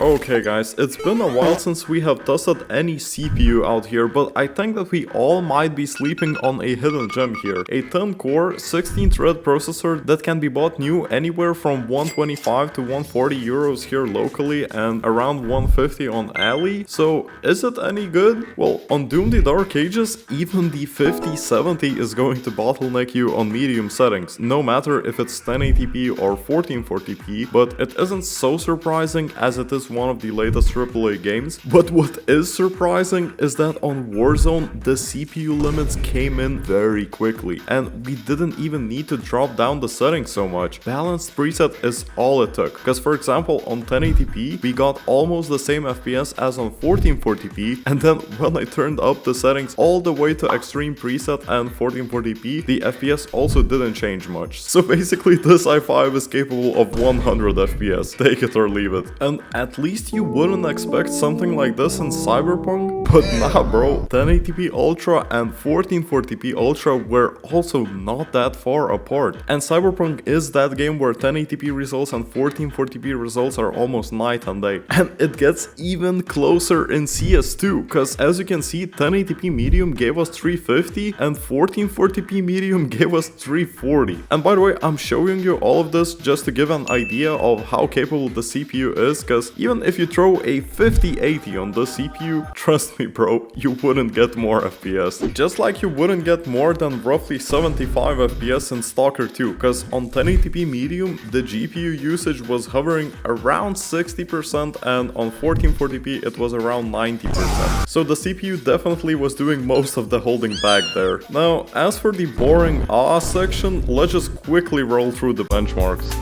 Okay guys, it's been a while since we have tested any CPU out here, but I think that we all might be sleeping on a hidden gem here. A 10-core, 16-thread processor that can be bought new anywhere from 125 to 140 euros here locally and around 150 on Ali. So is it any good? Well, on Doom the Dark Ages, even the 5070 is going to bottleneck you on medium settings, no matter if it's 1080p or 1440p, but it isn't so surprising as it is one of the latest AAA games. But what is surprising is that on Warzone, the CPU limits came in very quickly, and we didn't even need to drop down the settings so much. Balanced preset is all it took, because for example on 1080p we got almost the same FPS as on 1440p, and then when I turned up the settings all the way to extreme preset and 1440p, the FPS also didn't change much. So basically this i5 is capable of 100 FPS, take it or leave it. And at least you wouldn't expect something like this in Cyberpunk, but nah bro, 1080p Ultra and 1440p Ultra were also not that far apart. And Cyberpunk is that game where 1080p results and 1440p results are almost night and day. And it gets even closer in CS2, because as you can see, 1080p medium gave us 350 and 1440p medium gave us 340. And by the way, I'm showing you all of this just to give an idea of how capable the CPU is, because even if you throw a 5080 on the CPU, trust me bro, you wouldn't get more FPS. Just like you wouldn't get more than roughly 75 FPS in S.T.A.L.K.E.R 2, because on 1080p medium, the GPU usage was hovering around 60% and on 1440p it was around 90%. So the CPU definitely was doing most of the holding back there. Now, as for the boring aaaaaaaah section, let's just quickly roll through the benchmarks.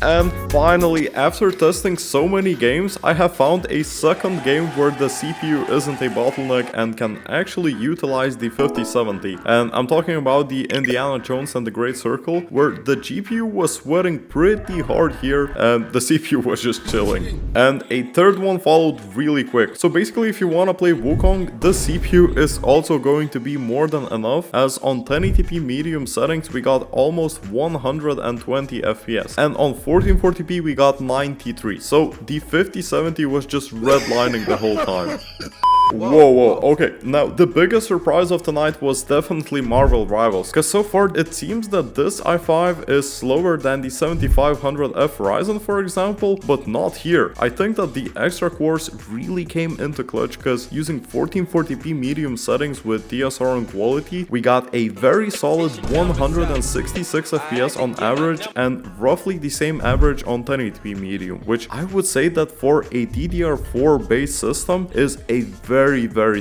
And finally, after testing so many games, I have found a second game where the CPU isn't a bottleneck and can actually utilize the 5070. And I'm talking about the Indiana Jones and the Great Circle, where the GPU was sweating pretty hard here and the CPU was just chilling. And a third one followed really quick. So basically, if you want to play Wukong, the CPU is also going to be more than enough, as on 1080p medium settings we got almost 120 FPS, and on 1440p we got 93, so the 5070 was just redlining the whole time. Whoa, okay, now the biggest surprise of tonight was definitely Marvel Rivals, because so far it seems that this i5 is slower than the 7500F Ryzen for example, but not here. I think that the extra cores really came into clutch, because using 1440p medium settings with DSR and quality, we got a very solid 166 FPS on average and roughly the same average on 1080p medium, which I would say that for a DDR4 based system is a very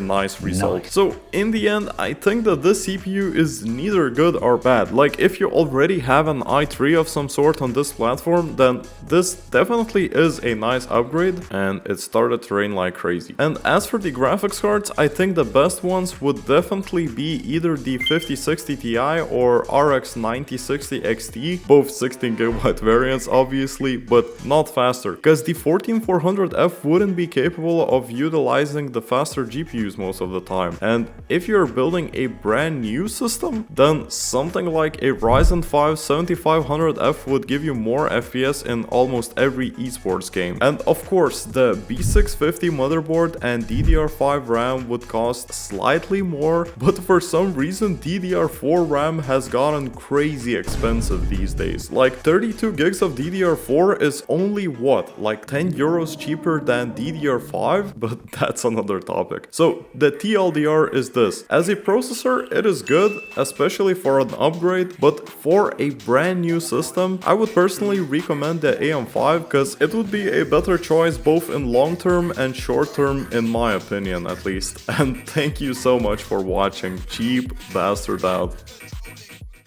nice result. So in the end, I think that this CPU is neither good or bad. Like, if you already have an i3 of some sort on this platform, then this definitely is a nice upgrade, and it started to rain like crazy. And as for the graphics cards, I think the best ones would definitely be either the 5060 Ti or RX 9060 XT, both 16GB variants obviously, but not faster, because the 14400F wouldn't be capable of utilizing the faster GPUs most of the time. And if you're building a brand new system, then something like a Ryzen 5 7500F would give you more FPS in almost every esports game. And of course, the B650 motherboard and DDR5 RAM would cost slightly more, but for some reason DDR4 RAM has gotten crazy expensive these days. Like 32 gigs of DDR4 is only what, like 10 euros cheaper than DDR5, but that's another topic. So the TLDR is this: as a processor it is good, especially for an upgrade, but for a brand new system I would personally recommend the AM5, because it would be a better choice both in long term and short term, in my opinion at least. And thank you so much for watching. Cheap bastard out.